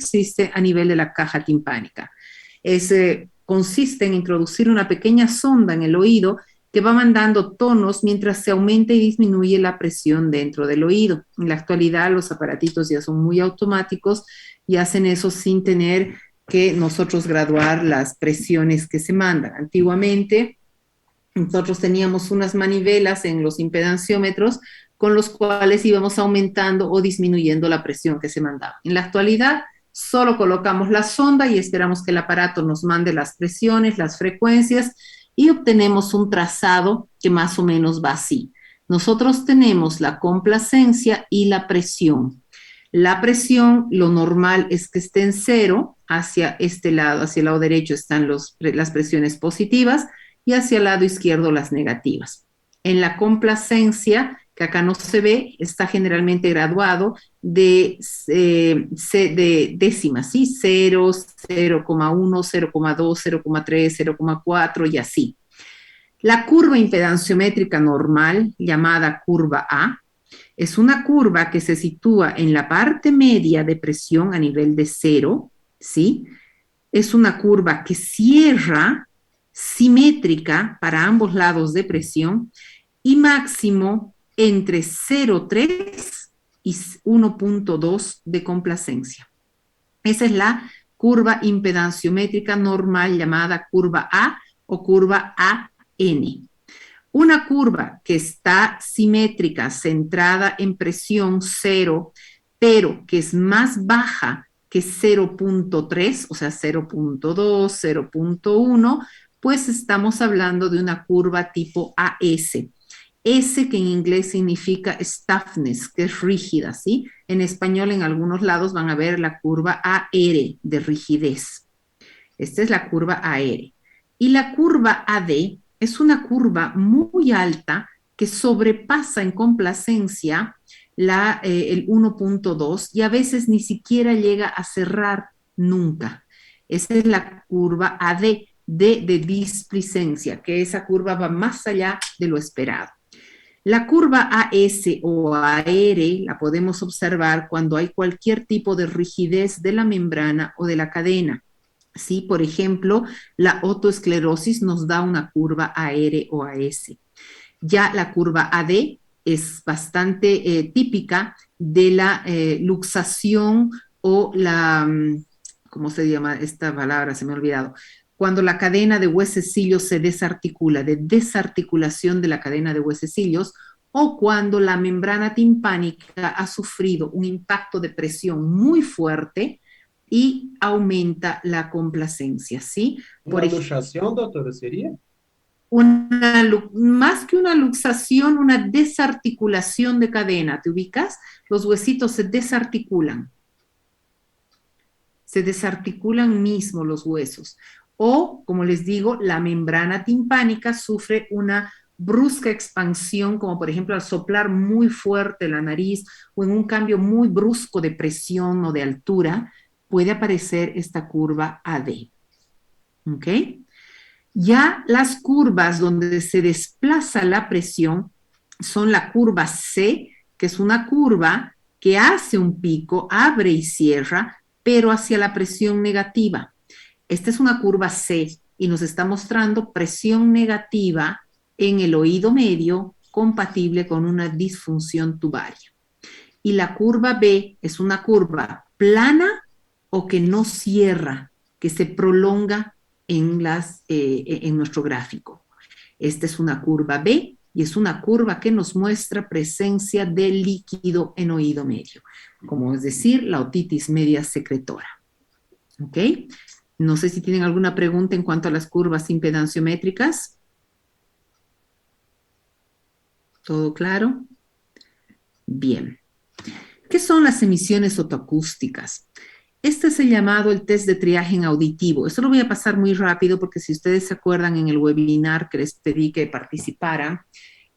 existe a nivel de la caja timpánica. Consiste en introducir una pequeña sonda en el oído que va mandando tonos mientras se aumenta y disminuye la presión dentro del oído. En la actualidad los aparatitos ya son muy automáticos y hacen eso sin tener que nosotros graduar las presiones que se mandan. Antiguamente nosotros teníamos unas manivelas en los impedanciómetros con los cuales íbamos aumentando o disminuyendo la presión que se mandaba. En la actualidad solo colocamos la sonda y esperamos que el aparato nos mande las presiones, las frecuencias y obtenemos un trazado que más o menos va así. Nosotros tenemos la complacencia y la presión. La presión, lo normal es que esté en cero, hacia este lado, hacia el lado derecho están las presiones positivas y hacia el lado izquierdo las negativas. En la complacencia, que acá no se ve, está generalmente graduado de décimas, ¿sí? 0, 0,1, 0,2, 0,3, 0,4 y así. La curva impedanciométrica normal, llamada curva A, es una curva que se sitúa en la parte media de presión a nivel de 0, ¿sí? Es una curva que cierra simétrica para ambos lados de presión y máximo entre 0,3 y 1,2 de complacencia. Esa es la curva impedanciométrica normal llamada curva A o curva AN. Una curva que está simétrica, centrada en presión 0, pero que es más baja que 0,3, o sea, 0,2, 0,1, pues estamos hablando de una curva tipo AS. S, que en inglés significa stiffness, que es rígida, ¿sí? En español, en algunos lados van a ver la curva AR, de rigidez. Esta es la curva AR. Y la curva AD es una curva muy alta que sobrepasa en complacencia el 1,2 y a veces ni siquiera llega a cerrar nunca. Esa es la curva AD, de displicencia, que esa curva va más allá de lo esperado. La curva AS o AR la podemos observar cuando hay cualquier tipo de rigidez de la membrana o de la cadena. ¿Sí? Por ejemplo, la otoesclerosis nos da una curva AR o AS. Ya la curva AD es bastante típica de la luxación o la, ¿cómo se llama esta palabra? Se me ha olvidado. Cuando la cadena de huesecillos se desarticula, de desarticulación de la cadena de huesecillos, o cuando la membrana timpánica ha sufrido un impacto de presión muy fuerte y aumenta la complacencia, ¿sí? Uma luxação, doutora, seria? Más que una luxación, una desarticulación de cadena, ¿te ubicas? Los huesitos se desarticulan mismo los huesos. O, como les digo, la membrana timpánica sufre una brusca expansión, como por ejemplo al soplar muy fuerte la nariz o en un cambio muy brusco de presión o de altura, puede aparecer esta curva AD. ¿Ok? Ya las curvas donde se desplaza la presión son la curva C, que es una curva que hace un pico, abre y cierra, pero hacia la presión negativa. Esta es una curva C y nos está mostrando presión negativa en el oído medio compatible con una disfunción tubaria. Y la curva B es una curva plana o que no cierra, que se prolonga en nuestro gráfico. Esta es una curva B y es una curva que nos muestra presencia de líquido en oído medio, como es decir, la otitis media secretora. ¿Ok? No sé si tienen alguna pregunta en cuanto a las curvas impedanciométricas. ¿Todo claro? Bien. ¿Qué son las emisiones otoacústicas? Este es el llamado el test de triaje auditivo. Esto lo voy a pasar muy rápido porque si ustedes se acuerdan en el webinar que les pedí que participaran,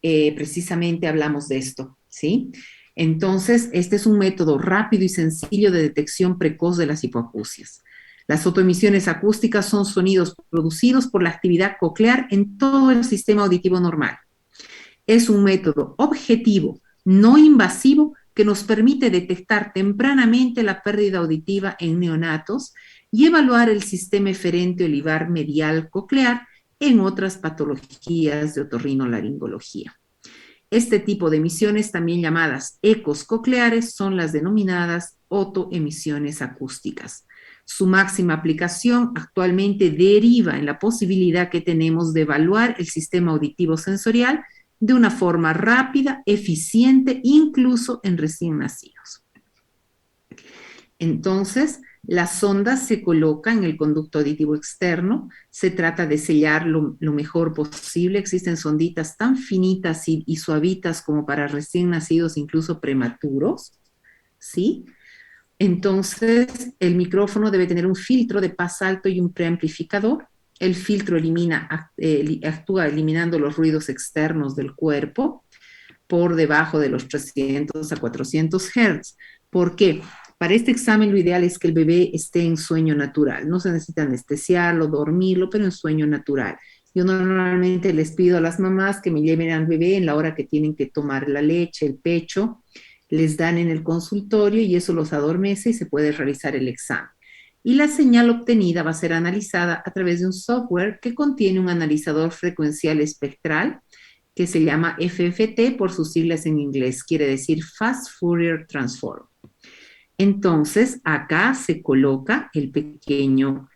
precisamente hablamos de esto, ¿sí? Entonces, este es un método rápido y sencillo de detección precoz de las hipoacusias. Las otoemisiones acústicas son sonidos producidos por la actividad coclear en todo el sistema auditivo normal. Es un método objetivo, no invasivo, que nos permite detectar tempranamente la pérdida auditiva en neonatos y evaluar el sistema eferente olivar medial coclear en otras patologías de otorrinolaringología. Este tipo de emisiones, también llamadas ecos cocleares, son las denominadas otoemisiones acústicas. Su máxima aplicación actualmente deriva en la posibilidad que tenemos de evaluar el sistema auditivo sensorial de una forma rápida, eficiente, incluso en recién nacidos. Entonces, la sonda se coloca en el conducto auditivo externo, se trata de sellar lo mejor posible, existen sonditas tan finitas y suavitas como para recién nacidos, incluso prematuros, ¿sí? Entonces, el micrófono debe tener un filtro de paz alto y un preamplificador. El filtro actúa eliminando los ruidos externos del cuerpo por debajo de los 300 a 400 Hz. ¿Por qué? Para este examen lo ideal es que el bebé esté en sueño natural. No se necesita anestesiarlo, dormirlo, pero en sueño natural. Yo normalmente les pido a las mamás que me lleven al bebé en la hora que tienen que tomar la leche, el pecho, les dan en el consultorio y eso los adormece y se puede realizar el examen. Y la señal obtenida va a ser analizada a través de un software que contiene un analizador frecuencial espectral que se llama FFT por sus siglas en inglés, quiere decir Fast Fourier Transform. Entonces, acá se coloca la pequeña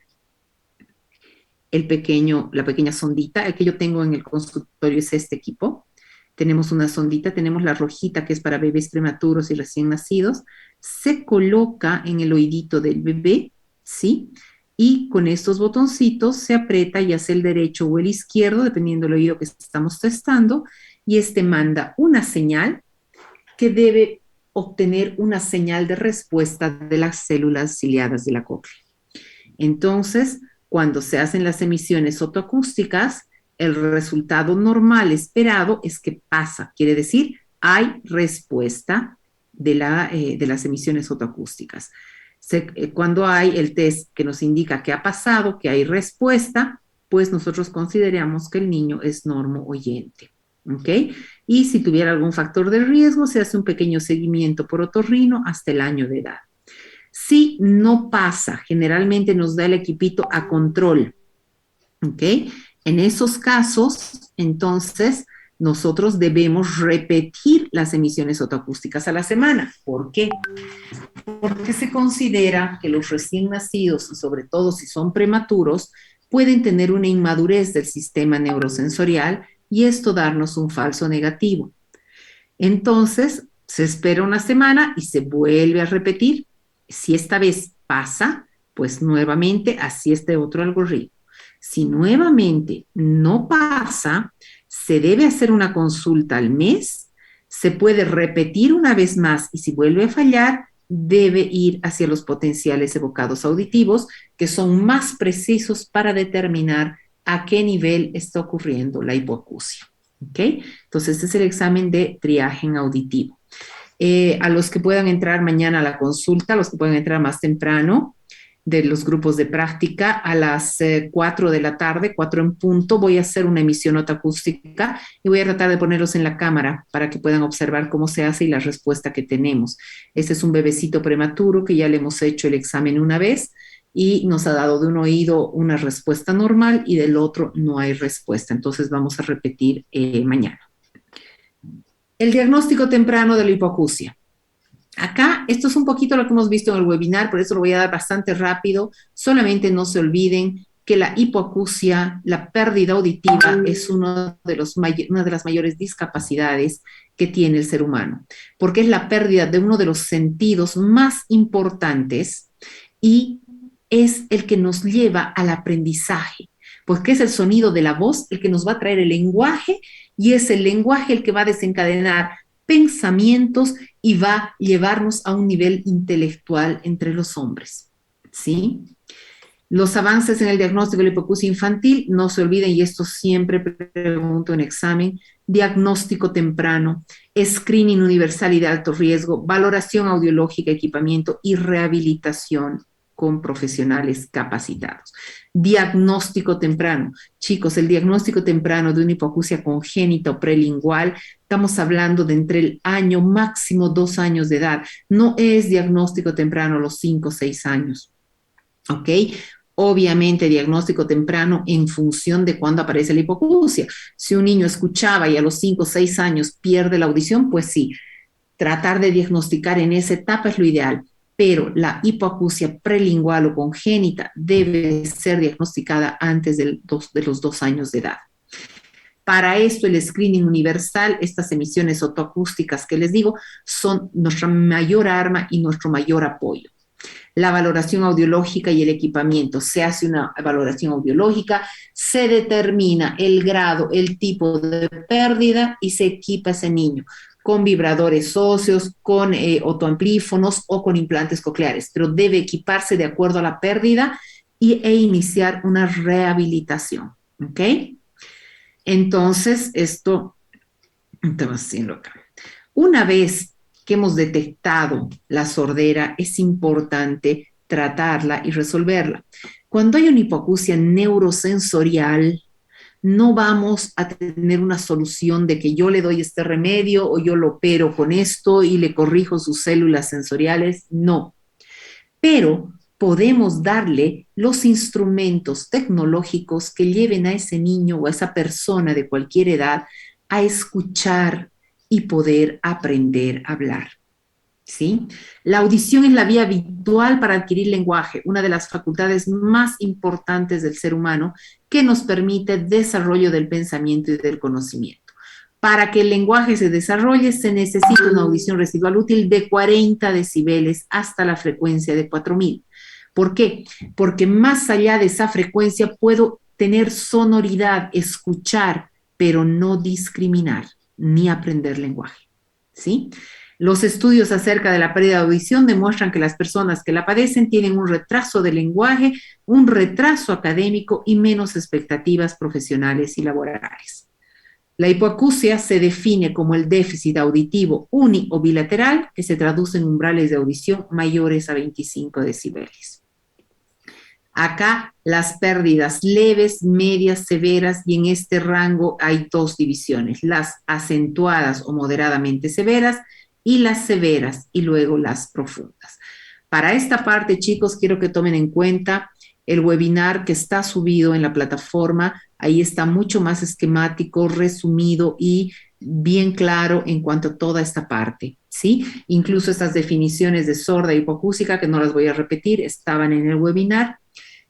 sondita. El que yo tengo en el consultorio es este equipo. Tenemos una sondita, tenemos la rojita que es para bebés prematuros y recién nacidos. Se coloca en el oídito del bebé, ¿sí? Y con estos botoncitos se aprieta ya sea el derecho o el izquierdo, dependiendo del oído que estamos testando, y este manda una señal que debe obtener una señal de respuesta de las células ciliadas de la cóclea. Entonces, cuando se hacen las emisiones otoacústicas, el resultado normal esperado es que pasa, quiere decir, hay respuesta de las emisiones otoacústicas. Cuando hay el test que nos indica que ha pasado, que hay respuesta, pues nosotros consideramos que el niño es normo oyente. ¿Ok? Y si tuviera algún factor de riesgo, se hace un pequeño seguimiento por otorrino hasta el año de edad. Si no pasa, generalmente nos da el equipito a control. ¿Ok? En esos casos, entonces, nosotros debemos repetir las emisiones otoacústicas a la semana. ¿Por qué? Porque se considera que los recién nacidos, y sobre todo si son prematuros, pueden tener una inmadurez del sistema neurosensorial y esto darnos un falso negativo. Entonces, se espera una semana y se vuelve a repetir. Si esta vez pasa, pues nuevamente así este otro algoritmo. Si nuevamente no pasa, se debe hacer una consulta al mes, se puede repetir una vez más y si vuelve a fallar, debe ir hacia los potenciales evocados auditivos, que son más precisos para determinar a qué nivel está ocurriendo la hipoacusia. ¿Ok? Entonces, este es el examen de triaje auditivo. A los que puedan entrar mañana a la consulta, a los que puedan entrar más temprano, de los grupos de práctica, a las 4 de la tarde, 4 en punto, voy a hacer una emisión otoacústica y voy a tratar de ponerlos en la cámara para que puedan observar cómo se hace y la respuesta que tenemos. Este es un bebecito prematuro que ya le hemos hecho el examen una vez y nos ha dado de un oído una respuesta normal y del otro no hay respuesta. Entonces vamos a repetir mañana. El diagnóstico temprano de la hipoacusia. Acá, esto es un poquito lo que hemos visto en el webinar, por eso lo voy a dar bastante rápido. Solamente no se olviden que la hipoacusia, la pérdida auditiva, es una de las mayores discapacidades que tiene el ser humano, porque es la pérdida de uno de los sentidos más importantes y es el que nos lleva al aprendizaje, porque es el sonido de la voz el que nos va a traer el lenguaje y es el lenguaje el que va a desencadenar pensamientos y va a llevarnos a un nivel intelectual entre los hombres, ¿sí? Los avances en el diagnóstico de la hipoacusia infantil, no se olviden, y esto siempre pregunto en examen, diagnóstico temprano, screening universal y de alto riesgo, valoración audiológica, equipamiento y rehabilitación con profesionales capacitados. Diagnóstico temprano. Chicos, el diagnóstico temprano de una hipoacusia congénita o prelingual, estamos hablando de entre el año máximo 2 años de edad. No es diagnóstico temprano a los 5 o 6 años. ¿Ok? Obviamente, diagnóstico temprano en función de cuándo aparece la hipoacusia. Si un niño escuchaba y a los 5 o 6 años pierde la audición, pues sí, tratar de diagnosticar en esa etapa es lo ideal, pero la hipoacusia prelingual o congénita debe ser diagnosticada antes de los 2 años de edad. Para esto, el screening universal, estas emisiones otoacústicas que les digo, son nuestra mayor arma y nuestro mayor apoyo. La valoración audiológica y el equipamiento. Se hace una valoración audiológica, se determina el grado, el tipo de pérdida y se equipa a ese niño con vibradores óseos, con otoamplífonos o con implantes cocleares, pero debe equiparse de acuerdo a la pérdida e iniciar una rehabilitación. ¿Ok? Entonces, esto estamos haciendo acá. Una vez que hemos detectado la sordera, es importante tratarla y resolverla. Cuando hay una hipoacusia neurosensorial, no vamos a tener una solución de que yo le doy este remedio o yo lo opero con esto y le corrijo sus células sensoriales. No, pero podemos darle los instrumentos tecnológicos que lleven a ese niño o a esa persona de cualquier edad a escuchar y poder aprender a hablar. ¿Sí? La audición es la vía habitual para adquirir lenguaje, una de las facultades más importantes del ser humano que nos permite el desarrollo del pensamiento y del conocimiento. Para que el lenguaje se desarrolle se necesita una audición residual útil de 40 decibeles hasta la frecuencia de 4000. ¿Por qué? Porque más allá de esa frecuencia puedo tener sonoridad, escuchar, pero no discriminar ni aprender lenguaje. ¿Sí? Los estudios acerca de la pérdida de audición demuestran que las personas que la padecen tienen un retraso de lenguaje, un retraso académico y menos expectativas profesionales y laborales. La hipoacusia se define como el déficit auditivo uni o bilateral que se traduce en umbrales de audición mayores a 25 decibeles. Acá las pérdidas leves, medias, severas y en este rango hay 2 divisiones, las acentuadas o moderadamente severas y las severas y luego las profundas. Para esta parte, chicos, quiero que tomen en cuenta el webinar que está subido en la plataforma. Ahí está mucho más esquemático, resumido y bien claro en cuanto a toda esta parte, ¿sí? Incluso estas definiciones de sorda y hipocúsica, que no las voy a repetir, estaban en el webinar.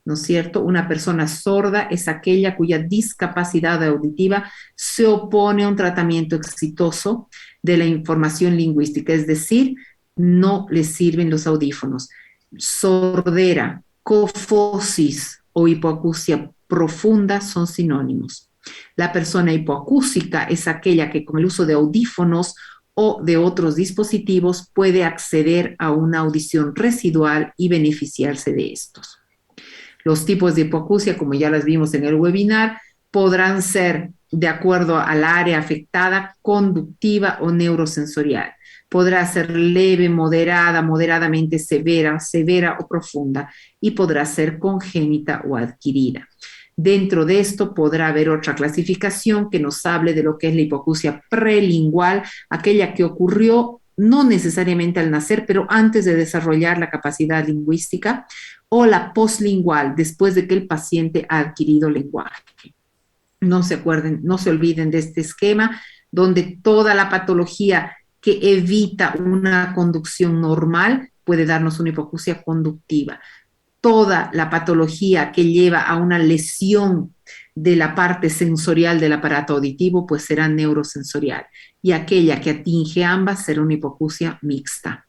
¿No es cierto? Una persona sorda es aquella cuya discapacidad auditiva se opone a un tratamiento exitoso de la información lingüística, es decir, no le sirven los audífonos. Sordera, cofosis o hipoacusia profunda son sinónimos. La persona hipoacúsica es aquella que con el uso de audífonos o de otros dispositivos puede acceder a una audición residual y beneficiarse de estos. Los tipos de hipoacusia, como ya las vimos en el webinar, podrán ser de acuerdo al área afectada, conductiva o neurosensorial. Podrá ser leve, moderada, moderadamente severa, severa o profunda y podrá ser congénita o adquirida. Dentro de esto podrá haber otra clasificación que nos hable de lo que es la hipoacusia prelingual, aquella que ocurrió no necesariamente al nacer, pero antes de desarrollar la capacidad lingüística, o la postlingual, después de que el paciente ha adquirido lenguaje. No se acuerden, no se olviden de este esquema, donde toda la patología que evita una conducción normal puede darnos una hipoacusia conductiva. Toda la patología que lleva a una lesión de la parte sensorial del aparato auditivo, pues será neurosensorial. Y aquella que atinge ambas será una hipoacusia mixta.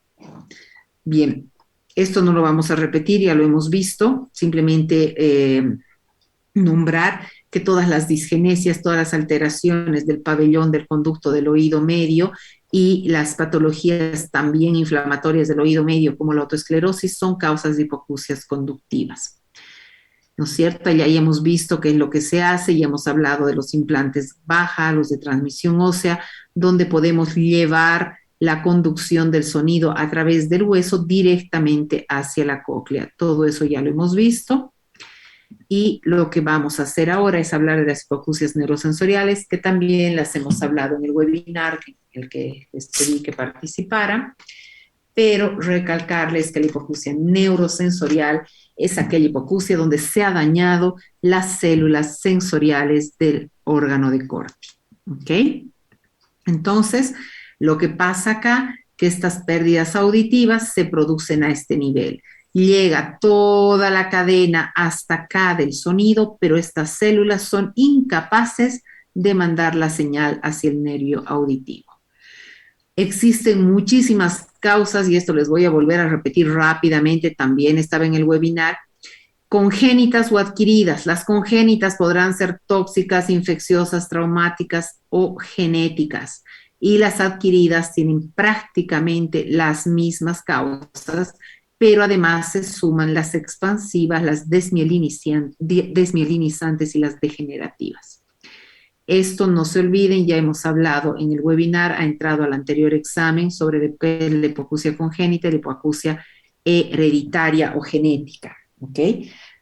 Bien, esto no lo vamos a repetir, ya lo hemos visto, simplemente nombrar que todas las disgenesias, todas las alteraciones del pabellón del conducto del oído medio y las patologías también inflamatorias del oído medio, como la autoesclerosis, son causas de hipoacusias conductivas. ¿No es cierto? Ya hemos visto qué es lo que se hace, ya hemos hablado de los implantes baja, los de transmisión ósea, donde podemos llevar la conducción del sonido a través del hueso directamente hacia la cóclea. Todo eso ya lo hemos visto. Y lo que vamos a hacer ahora es hablar de las hipoacusias neurosensoriales, que también las hemos hablado en el webinar en el que les pedí que participaran, pero recalcarles que la hipoacusia neurosensorial es aquella hipoacusia donde se ha dañado las células sensoriales del órgano de Corti. ¿Ok? Entonces, lo que pasa acá, que estas pérdidas auditivas se producen a este nivel. Llega toda la cadena hasta acá del sonido, pero estas células son incapaces de mandar la señal hacia el nervio auditivo. Existen muchísimas causas, y esto les voy a volver a repetir rápidamente, también estaba en el webinar, congénitas o adquiridas. Las congénitas podrán ser tóxicas, infecciosas, traumáticas o genéticas. Y las adquiridas tienen prácticamente las mismas causas, pero además se suman las expansivas, las desmielinizantes y las degenerativas. Esto no se olviden, ya hemos hablado en el webinar, ha entrado al anterior examen sobre la hipoacusia congénita y la hipoacusia hereditaria o genética. ¿Ok?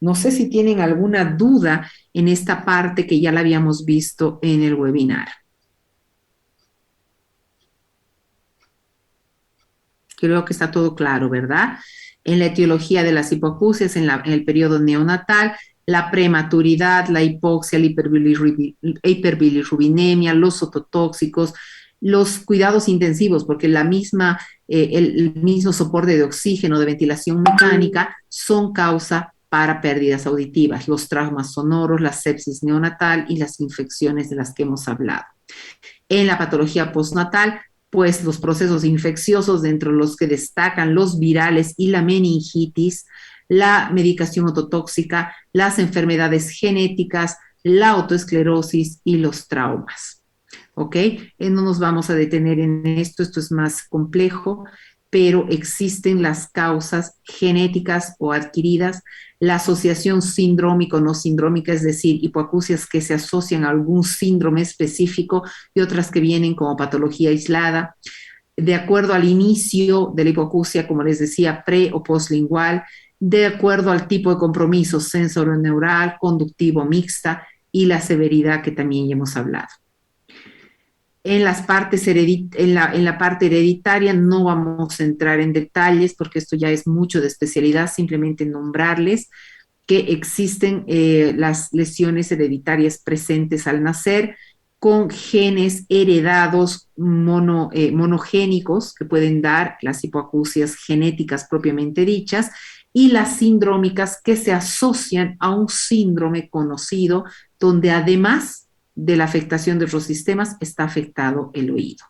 No sé si tienen alguna duda en esta parte que ya la habíamos visto en el webinar. Creo que está todo claro, ¿verdad? En la etiología de las hipoacusias en el periodo neonatal, la prematuridad, la hipoxia, la hiperbilirrubinemia, los ototóxicos, los cuidados intensivos, porque el mismo soporte de oxígeno, de ventilación mecánica, son causa para pérdidas auditivas, los traumas sonoros, la sepsis neonatal y las infecciones de las que hemos hablado. En la patología postnatal, pues los procesos infecciosos, dentro de los que destacan los virales y la meningitis, la medicación ototóxica, las enfermedades genéticas, la autoesclerosis y los traumas. ¿Ok? No nos vamos a detener en esto es más complejo, pero existen las causas genéticas o adquiridas, la asociación sindrómica o no sindrómica, es decir, hipoacusias que se asocian a algún síndrome específico y otras que vienen como patología aislada, de acuerdo al inicio de la hipoacusia, como les decía, pre o postlingual, de acuerdo al tipo de compromiso sensorineural, conductivo, mixta y la severidad que también ya hemos hablado. En la parte hereditaria no vamos a entrar en detalles porque esto ya es mucho de especialidad, simplemente nombrarles que existen las lesiones hereditarias presentes al nacer con genes heredados monogénicos que pueden dar las hipoacusias genéticas propiamente dichas y las sindrómicas que se asocian a un síndrome conocido donde además de la afectación de otros sistemas está afectado el oído.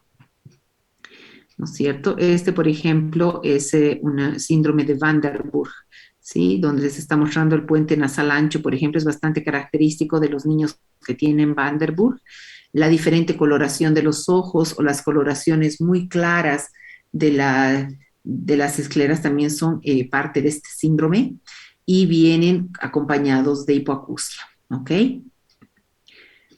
¿No es cierto? Por ejemplo, es un síndrome de Van der Burg, ¿sí? Donde les está mostrando el puente nasal ancho, por ejemplo, es bastante característico de los niños que tienen Van der Burg. La diferente coloración de los ojos o las coloraciones muy claras de las escleras también son parte de este síndrome y vienen acompañados de hipoacusia, ¿ok?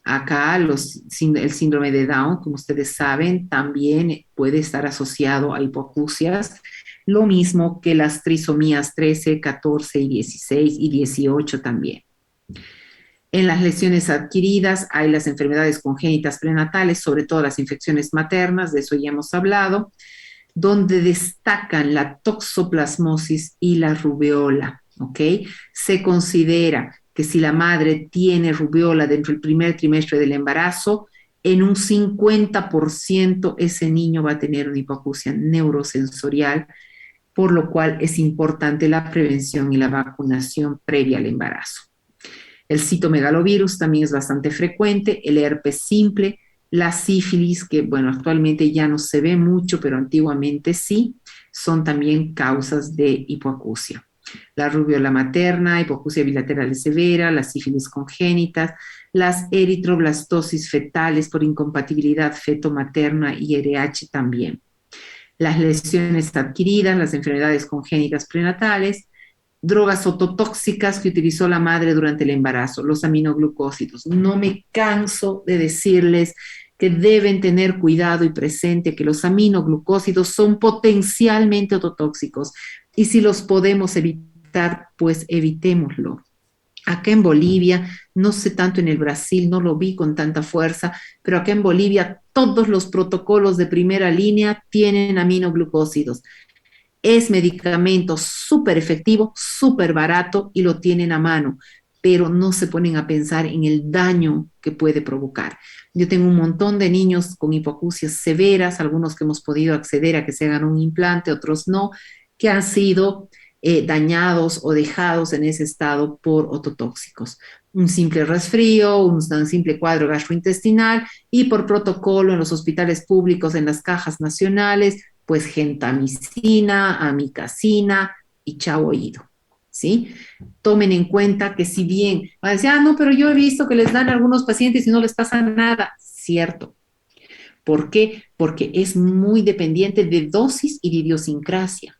Acá el síndrome de Down, como ustedes saben, también puede estar asociado a hipoacusias, lo mismo que las trisomías 13, 14 y 16 y 18 también. En las lesiones adquiridas hay las enfermedades congénitas prenatales, sobre todo las infecciones maternas, de eso ya hemos hablado, donde destacan la toxoplasmosis y la rubeola, ¿ok? Se considera que si la madre tiene rubeola dentro del primer trimestre del embarazo, en un 50% ese niño va a tener una hipoacusia neurosensorial, por lo cual es importante la prevención y la vacunación previa al embarazo. El citomegalovirus también es bastante frecuente, el herpes simple, la sífilis, que bueno, actualmente ya no se ve mucho, pero antiguamente sí, son también causas de hipoacusia. La rubiola materna, hipoacusia bilateral severa, las sífilis congénitas, las eritroblastosis fetales por incompatibilidad feto-materna y RH también. Las lesiones adquiridas, las enfermedades congénitas prenatales, drogas ototóxicas que utilizó la madre durante el embarazo, los aminoglucósidos. No me canso de decirles que deben tener cuidado y presente que los aminoglucósidos son potencialmente ototóxicos y si los podemos evitar, pues evitémoslo. Acá en Bolivia, no sé tanto en el Brasil, no lo vi con tanta fuerza, pero acá en Bolivia todos los protocolos de primera línea tienen aminoglucósidos. Es medicamento súper efectivo, súper barato y lo tienen a mano, pero no se ponen a pensar en el daño que puede provocar. Yo tengo un montón de niños con hipoacusias severas, algunos que hemos podido acceder a que se hagan un implante, otros no, que han sido dañados o dejados en ese estado por ototóxicos. Un simple resfrío, un simple cuadro gastrointestinal y por protocolo en los hospitales públicos, en las cajas nacionales, pues gentamicina, amicacina y chao oído, ¿sí? Tomen en cuenta que si bien van a decir, no, pero yo he visto que les dan a algunos pacientes y no les pasa nada, cierto. ¿Por qué? Porque es muy dependiente de dosis y de idiosincrasia.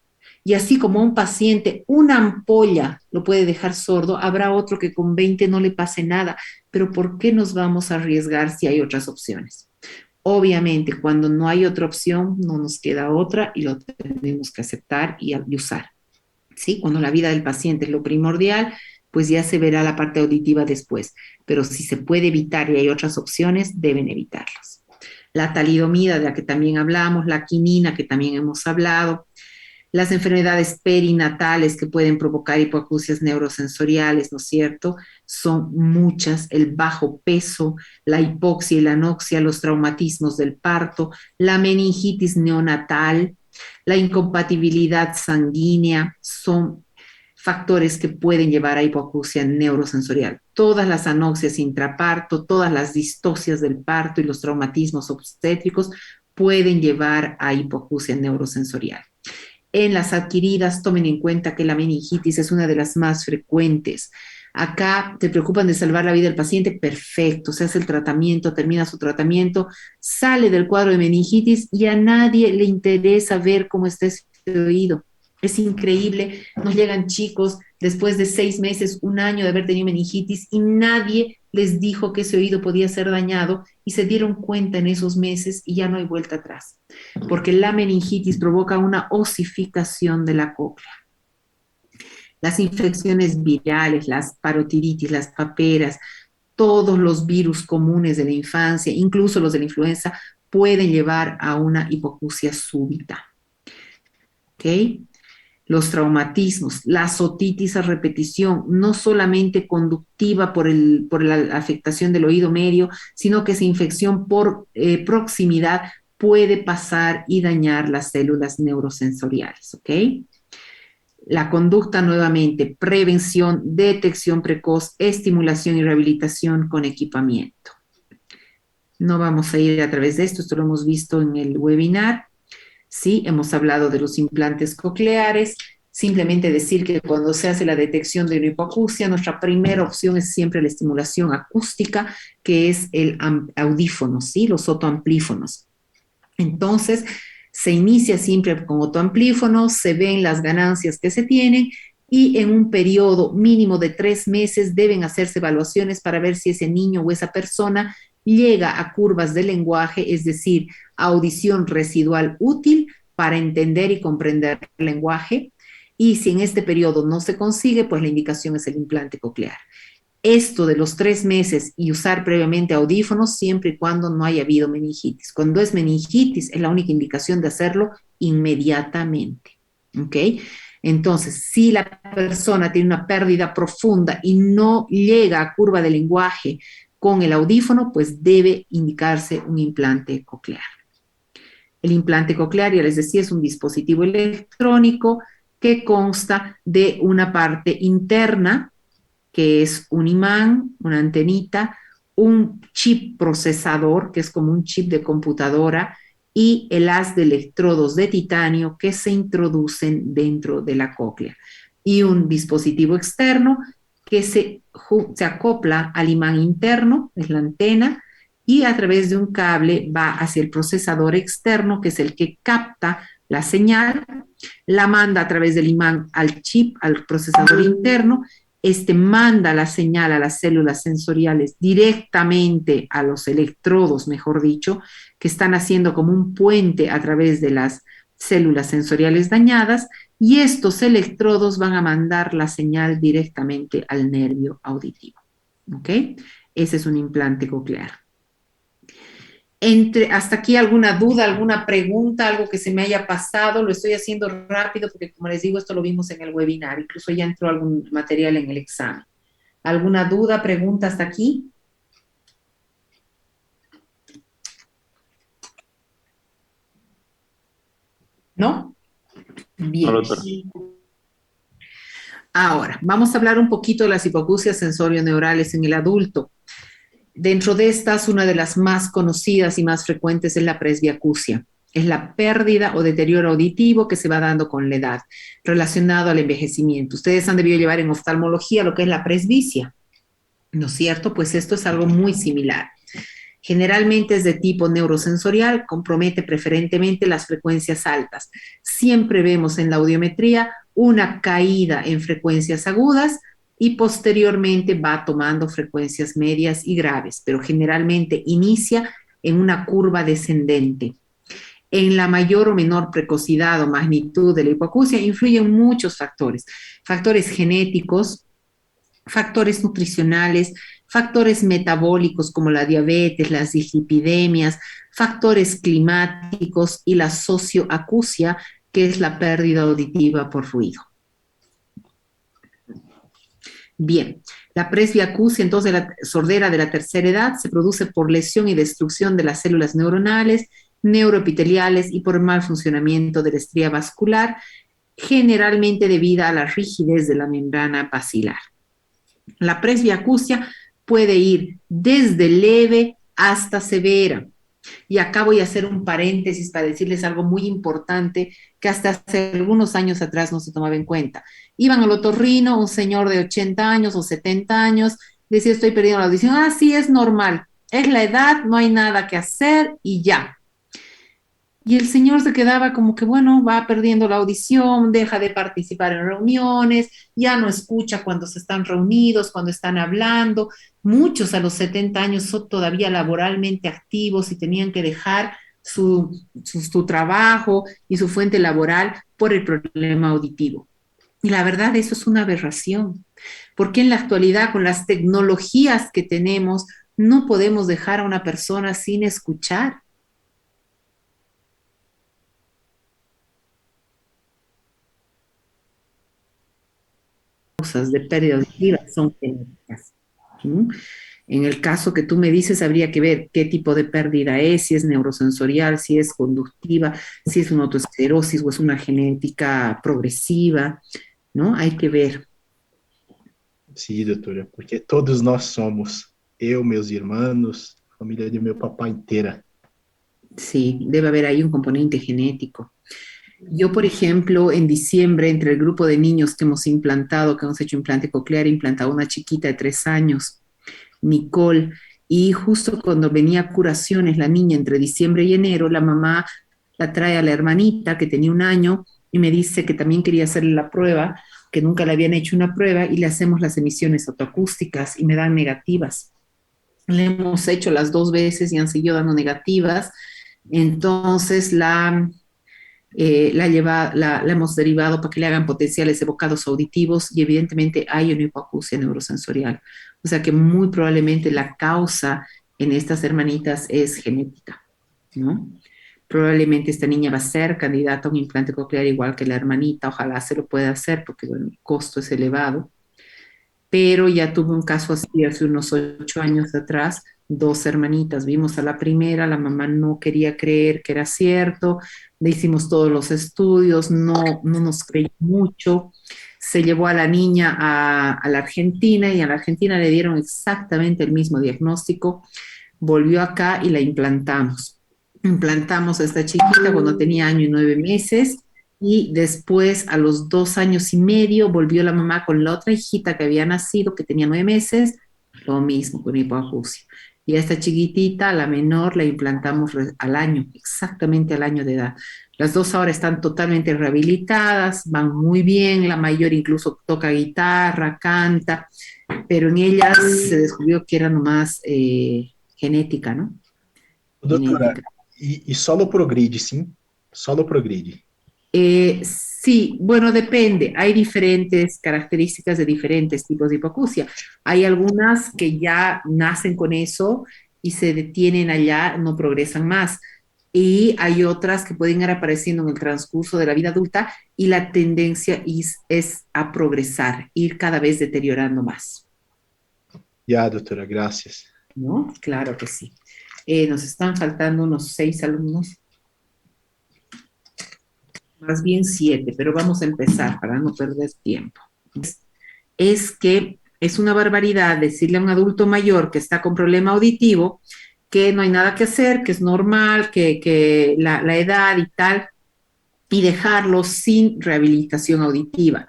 Y así como a un paciente una ampolla lo puede dejar sordo, habrá otro que con 20 no le pase nada. Pero ¿por qué nos vamos a arriesgar si hay otras opciones? Obviamente, cuando no hay otra opción, no nos queda otra y lo tenemos que aceptar y usar. ¿Sí? Cuando la vida del paciente es lo primordial, pues ya se verá la parte auditiva después. Pero si se puede evitar y hay otras opciones, deben evitarlas. La talidomida, de la que también hablamos, la quinina, que también hemos hablado, las enfermedades perinatales que pueden provocar hipoacusias neurosensoriales, ¿no es cierto? Son muchas, el bajo peso, la hipoxia y la anoxia, los traumatismos del parto, la meningitis neonatal, la incompatibilidad sanguínea, son factores que pueden llevar a hipoacusia neurosensorial. Todas las anoxias intraparto, todas las distocias del parto y los traumatismos obstétricos pueden llevar a hipoacusia neurosensorial. En las adquiridas, tomen en cuenta que la meningitis es una de las más frecuentes. Acá te preocupan de salvar la vida del paciente, perfecto, se hace el tratamiento, termina su tratamiento, sale del cuadro de meningitis y a nadie le interesa ver cómo está ese oído. Es increíble, nos llegan chicos después de 6 meses, un año de haber tenido meningitis y nadie les dijo que ese oído podía ser dañado y se dieron cuenta en esos meses y ya no hay vuelta atrás, porque la meningitis provoca una osificación de la cóclea. Las infecciones virales, las parotiditis, las paperas, todos los virus comunes de la infancia, incluso los de la influenza, pueden llevar a una hipoacusia súbita. ¿Ok? Los traumatismos, la otitis a repetición, no solamente conductiva por la afectación del oído medio, sino que esa infección por proximidad puede pasar y dañar las células neurosensoriales, ¿ok? La conducta nuevamente, prevención, detección precoz, estimulación y rehabilitación con equipamiento. No vamos a ir a través de esto lo hemos visto en el webinar. Sí, hemos hablado de los implantes cocleares. Simplemente decir que cuando se hace la detección de una hipoacusia, nuestra primera opción es siempre la estimulación acústica, que es el audífono, ¿sí? Los otoamplífonos. Entonces, se inicia siempre con otoamplífonos, se ven las ganancias que se tienen y en un periodo mínimo de 3 meses deben hacerse evaluaciones para ver si ese niño o esa persona llega a curvas de lenguaje, es decir, audición residual útil para entender y comprender el lenguaje. Y si en este periodo no se consigue, pues la indicación es el implante coclear. Esto de los 3 meses y usar previamente audífonos siempre y cuando no haya habido meningitis. Cuando es meningitis, es la única indicación de hacerlo inmediatamente. ¿Ok? Entonces, si la persona tiene una pérdida profunda y no llega a curva de lenguaje con el audífono, pues debe indicarse un implante coclear. El implante coclear, ya les decía, es un dispositivo electrónico que consta de una parte interna, que es un imán, una antenita, un chip procesador, que es como un chip de computadora, y el haz de electrodos de titanio que se introducen dentro de la cóclea. Y un dispositivo externo que se acopla al imán interno, es la antena, y a través de un cable va hacia el procesador externo, que es el que capta la señal, la manda a través del imán al chip, al procesador interno. manda la señal a las células sensoriales directamente a los electrodos, mejor dicho, que están haciendo como un puente a través de las células sensoriales dañadas, y estos electrodos van a mandar la señal directamente al nervio auditivo. ¿Ok? Ese es un implante coclear. Hasta aquí alguna duda, alguna pregunta, algo que se me haya pasado. Lo estoy haciendo rápido porque, como les digo, esto lo vimos en el webinar. Incluso ya entró algún material en el examen. ¿Alguna duda, pregunta hasta aquí? ¿No? Bien. No, doctora. Ahora, vamos a hablar un poquito de las hipoacusias sensorio-neurales en el adulto. Dentro de estas, una de las más conocidas y más frecuentes es la presbiacusia. Es la pérdida o deterioro auditivo que se va dando con la edad, relacionado al envejecimiento. Ustedes han debido llevar en oftalmología lo que es la presbicia, ¿no es cierto? Pues esto es algo muy similar. Generalmente es de tipo neurosensorial, compromete preferentemente las frecuencias altas. Siempre vemos en la audiometría una caída en frecuencias agudas y posteriormente va tomando frecuencias medias y graves, pero generalmente inicia en una curva descendente. En la mayor o menor precocidad o magnitud de la hipoacusia influyen muchos factores, factores genéticos, factores nutricionales, factores metabólicos como la diabetes, las dislipidemias, factores climáticos y la socioacusia, que es la pérdida auditiva por ruido. Bien, la presbiacusia, entonces la sordera de la tercera edad, se produce por lesión y destrucción de las células neuronales, neuroepiteliales y por mal funcionamiento de la estría vascular, generalmente debida a la rigidez de la membrana basilar. La presbiacusia puede ir desde leve hasta severa. Y acá voy a hacer un paréntesis para decirles algo muy importante que hasta hace algunos años atrás no se tomaba en cuenta. Iban al otorrino, un señor de 80 años o 70 años, decía, estoy perdiendo la audición. Ah, sí, es normal, es la edad, no hay nada que hacer y ya. Y el señor se quedaba como que, bueno, va perdiendo la audición, deja de participar en reuniones, ya no escucha cuando se están reunidos, cuando están hablando. Muchos a los 70 años son todavía laboralmente activos y tenían que dejar su trabajo y su fuente laboral por el problema auditivo. Y la verdad, eso es una aberración, porque en la actualidad, con las tecnologías que tenemos, no podemos dejar a una persona sin escuchar. De pérdida auditiva son genéticas. En el caso que tú me dices, habría que ver qué tipo de pérdida es, si es neurosensorial, si es conductiva, si es una autoesclerosis o es una genética progresiva, ¿no? Hay que ver. Sim, doutora, porque todos nós somos, eu, meus irmãos, família de meu papai inteira. Sí, debe haber ahí un componente genético. Yo, por ejemplo, en diciembre, entre el grupo de niños que hemos implantado, que hemos hecho implante coclear, he implantado una chiquita de 3 años, Nicole, y justo cuando venía curaciones la niña entre diciembre y enero, la mamá la trae a la hermanita que tenía 1 año y me dice que también quería hacerle la prueba, que nunca le habían hecho una prueba, y le hacemos las emisiones autoacústicas y me dan negativas. Le hemos hecho las 2 veces y han seguido dando negativas. Entonces la hemos derivado para que le hagan potenciales evocados auditivos y evidentemente hay una hipoacusia neurosensorial. O sea que muy probablemente la causa en estas hermanitas es genética, ¿no? Probablemente esta niña va a ser candidata a un implante coclear igual que la hermanita, ojalá se lo pueda hacer porque bueno, el costo es elevado, pero ya tuve un caso así hace unos 8 años atrás, 2 hermanitas, vimos a la primera, la mamá no quería creer que era cierto, le hicimos todos los estudios, no nos creyó mucho, se llevó a la niña a la Argentina y a la Argentina le dieron exactamente el mismo diagnóstico, volvió acá y la implantamos. Implantamos a esta chiquita cuando tenía 1 año y 9 meses y después a los 2 años y medio volvió la mamá con la otra hijita que había nacido, que tenía 9 meses, lo mismo con hipoacusia. Y a esta chiquitita, a la menor, la implantamos al año, exactamente al año de edad. Las dos ahora están totalmente rehabilitadas, van muy bien, la mayor incluso toca guitarra, canta, pero en ellas se descubrió que era nomás genética, ¿no? Doutora, Genética. e solo progride, sim? Solo progride. Sí, bueno, depende. Hay diferentes características de diferentes tipos de hipoacusia. Hay algunas que ya nacen con eso y se detienen allá, no progresan más. Y hay otras que pueden ir apareciendo en el transcurso de la vida adulta y la tendencia es a progresar, ir cada vez deteriorando más, Ya, doutora, graças. ¿no? Claro que sí. Nos están faltando unos 6 alumnos, más bien 7, pero vamos a empezar para no perder tiempo. Es que es una barbaridad decirle a un adulto mayor que está con problema auditivo que no hay nada que hacer, que es normal, que la edad y tal, y dejarlo sin rehabilitación auditiva.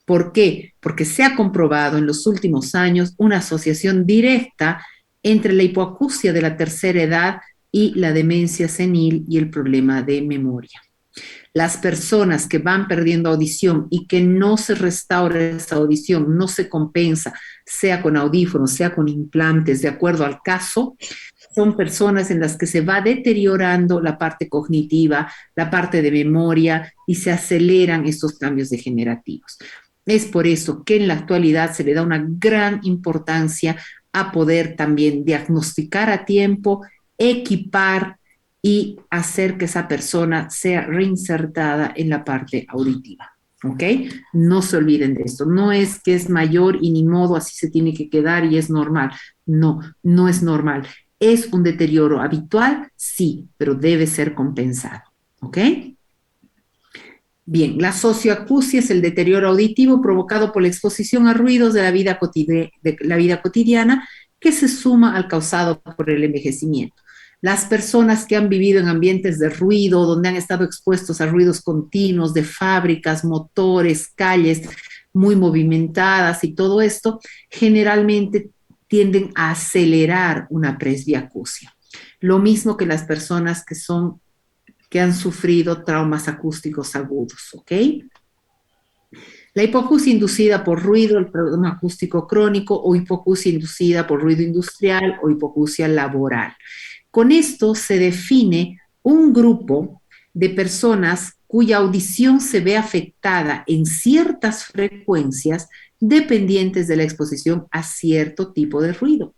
¿Por qué? Porque se ha comprobado en los últimos años una asociación directa entre la hipoacusia de la tercera edad y la demencia senil y el problema de memoria. Las personas que van perdiendo audición y que no se restaura esa audición, no se compensa, sea con audífonos, sea con implantes, de acuerdo al caso, son personas en las que se va deteriorando la parte cognitiva, la parte de memoria y se aceleran estos cambios degenerativos. Es por eso que en la actualidad se le da una gran importancia a poder también diagnosticar a tiempo, equipar y hacer que esa persona sea reinsertada en la parte auditiva. ¿Ok? No se olviden de esto. No es que es mayor y ni modo así se tiene que quedar y es normal. No, no es normal. ¿Es un deterioro habitual? Sí, pero debe ser compensado. ¿Ok? Bien, la socioacusia es el deterioro auditivo provocado por la exposición a ruidos de la vida cotidiana que se suma al causado por el envejecimiento. Las personas que han vivido en ambientes de ruido, donde han estado expuestos a ruidos continuos de fábricas, motores, calles muy movimentadas y todo esto, generalmente tienden a acelerar una presbiacusia. Lo mismo que las personas que han sufrido traumas acústicos agudos, ¿ok? La hipoacusia inducida por ruido, el problema acústico crónico, o hipoacusia inducida por ruido industrial o hipoacusia laboral. Con esto se define un grupo de personas cuya audición se ve afectada en ciertas frecuencias dependientes de la exposición a cierto tipo de ruido.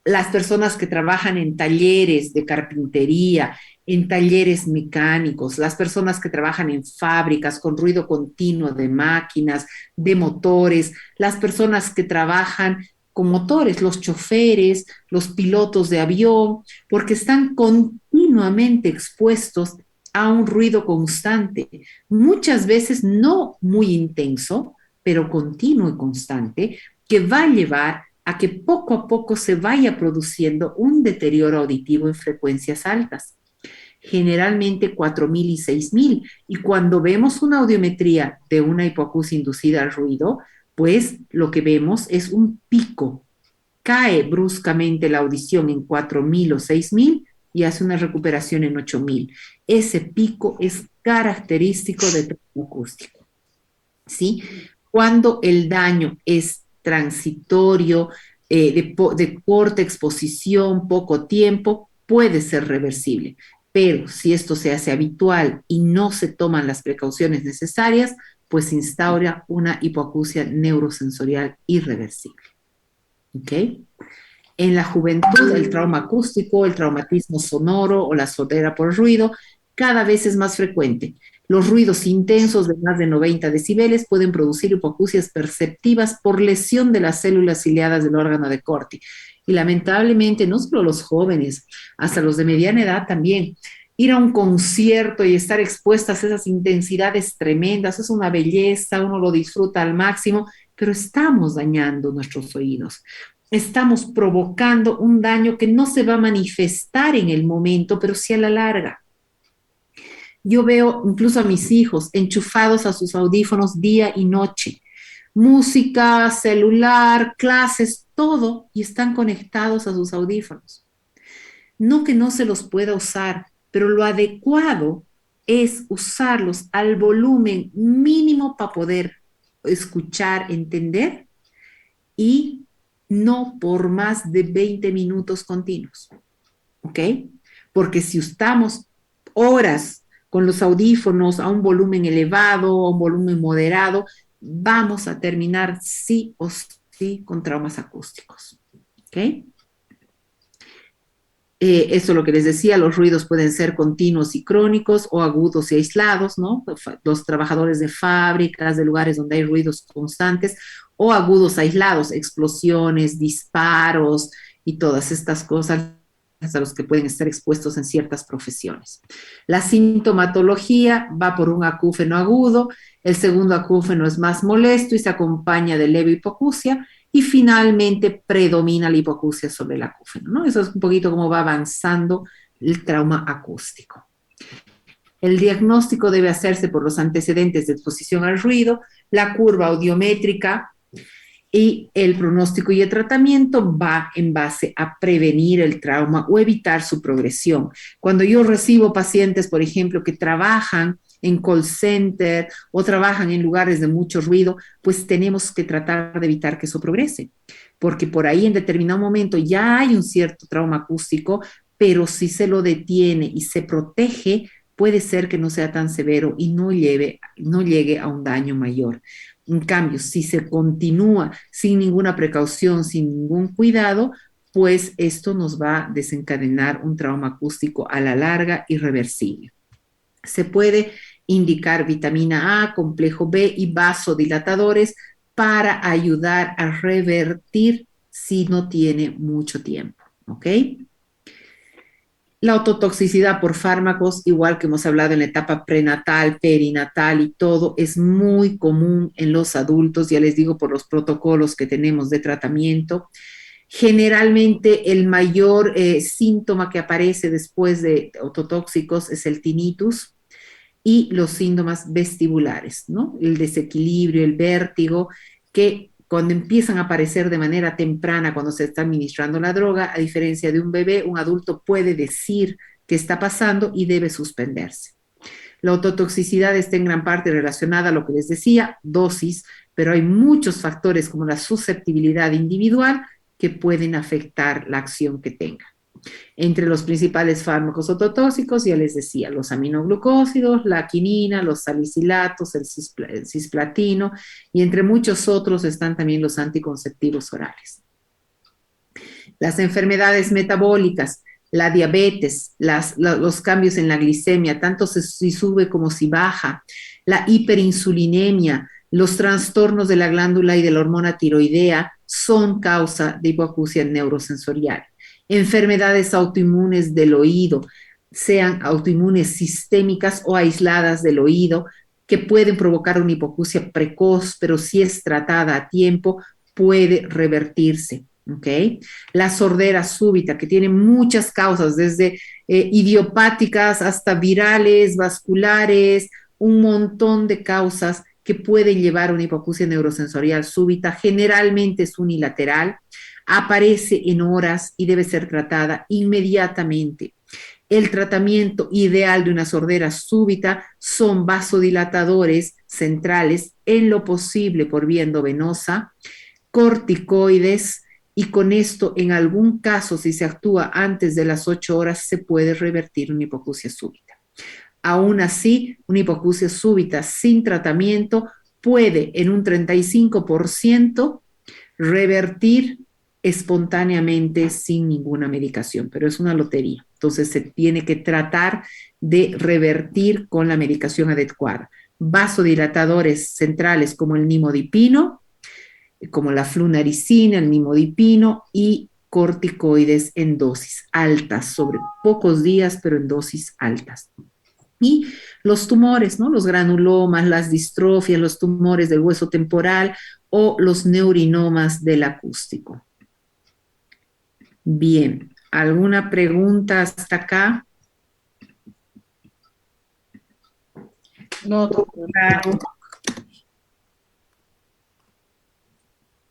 Las personas que trabajan en talleres de carpintería, en talleres mecánicos, las personas que trabajan en fábricas con ruido continuo de máquinas, de motores, las personas que trabajan con motores, los choferes, los pilotos de avión, porque están continuamente expuestos a un ruido constante, muchas veces no muy intenso, pero continuo y constante, que va a llevar a que poco a poco se vaya produciendo un deterioro auditivo en frecuencias altas, generalmente 4.000 y 6.000. Y cuando vemos una audiometría de una hipoacusia inducida al ruido, pues lo que vemos es un pico. Cae bruscamente la audición en 4.000 o 6.000 y hace una recuperación en 8.000. Ese pico es característico de trauma acústico. ¿Sí? Cuando el daño es transitorio, de corta exposición, poco tiempo, puede ser reversible. Pero si esto se hace habitual y no se toman las precauciones necesarias, pues se instaura una hipoacusia neurosensorial irreversible. ¿Ok? En la juventud, el trauma acústico, el traumatismo sonoro o la sordera por ruido cada vez es más frecuente. Los ruidos intensos de más de 90 decibeles pueden producir hipoacusias perceptivas por lesión de las células ciliadas del órgano de Corti. Y lamentablemente, no solo los jóvenes, hasta los de mediana edad también. Ir a un concierto y estar expuestas a esas intensidades tremendas es una belleza, uno lo disfruta al máximo, pero estamos dañando nuestros oídos, estamos provocando un daño que no se va a manifestar en el momento, pero sí a la larga. Yo veo incluso a mis hijos enchufados a sus audífonos día y noche. música, celular, clases, todo, y están conectados a sus audífonos. No que no se los pueda usar, pero lo adecuado es usarlos al volumen mínimo para poder escuchar, entender y no por más de 20 minutos continuos, ¿ok? Porque si estamos horas con los audífonos a un volumen elevado, a un volumen moderado, vamos a terminar sí o sí con traumas acústicos, ¿ok? Eso es lo que les decía, los ruidos pueden ser continuos y crónicos o agudos y aislados, ¿no? Los trabajadores de fábricas, de lugares donde hay ruidos constantes, o agudos aislados, explosiones, disparos y todas estas cosas a los que pueden estar expuestos en ciertas profesiones. La sintomatología va por un acúfeno agudo, el segundo acúfeno es más molesto y se acompaña de leve hipoacusia, y finalmente predomina la hipoacusia sobre el acúfeno, ¿no? Eso es un poquito cómo va avanzando el trauma acústico. El diagnóstico debe hacerse por los antecedentes de exposición al ruido, la curva audiométrica y el pronóstico y el tratamiento va en base a prevenir el trauma o evitar su progresión. Cuando yo recibo pacientes, por ejemplo, que trabajan en call center o trabajan en lugares de mucho ruido, pues tenemos que tratar de evitar que eso progrese, porque por ahí en determinado momento ya hay un cierto trauma acústico, pero si se lo detiene y se protege, puede ser que no sea tan severo y no llegue a un daño mayor. En cambio, si se continúa sin ninguna precaución, sin ningún cuidado, pues esto nos va a desencadenar un trauma acústico a la larga irreversible. Se puede indicar vitamina A, complejo B y vasodilatadores para ayudar a revertir si no tiene mucho tiempo, ¿ok? La ototoxicidad por fármacos, igual que hemos hablado en la etapa prenatal, perinatal y todo, es muy común en los adultos, ya les digo, por los protocolos que tenemos de tratamiento. Generalmente el mayor síntoma que aparece después de ototóxicos es el tinnitus y los síntomas vestibulares, ¿no? El desequilibrio, el vértigo, que cuando empiezan a aparecer de manera temprana, cuando se está administrando la droga, a diferencia de un bebé, un adulto puede decir qué está pasando y debe suspenderse. La ototoxicidad está en gran parte relacionada a lo que les decía, dosis, pero hay muchos factores como la susceptibilidad individual que pueden afectar la acción que tenga. Entre los principales fármacos ototóxicos, ya les decía, los aminoglucósidos, la quinina, los salicilatos, el cisplatino, y entre muchos otros están también los anticonceptivos orales. Las enfermedades metabólicas, la diabetes, los cambios en la glicemia, tanto si sube como si baja, la hiperinsulinemia, los trastornos de la glándula y de la hormona tiroidea son causa de hipoacusia neurosensorial. Enfermedades autoinmunes del oído, sean autoinmunes sistémicas o aisladas del oído, que pueden provocar una hipoacusia precoz, pero si es tratada a tiempo, puede revertirse. ¿Okay? La sordera súbita, que tiene muchas causas, desde idiopáticas hasta virales, vasculares, un montón de causas que pueden llevar a una hipoacusia neurosensorial súbita, generalmente es unilateral, aparece en horas y debe ser tratada inmediatamente. El tratamiento ideal de una sordera súbita son vasodilatadores centrales, en lo posible por vía endovenosa, corticoides, y con esto, en algún caso, si se actúa antes de las 8 horas, se puede revertir una hipoacusia súbita. Aún así, una hipoacusia súbita sin tratamiento puede en un 35% revertir espontáneamente sin ninguna medicación, pero es una lotería. Entonces se tiene que tratar de revertir con la medicación adecuada. Vasodilatadores centrales como el nimodipino, como la flunaricina, el nimodipino y corticoides en dosis altas, sobre pocos días, pero en dosis altas. Y los tumores, ¿no? Los granulomas, las distrofias, los tumores del hueso temporal o los neurinomas del acústico. Bien, ¿alguna pregunta hasta acá? No, doctora. Claro.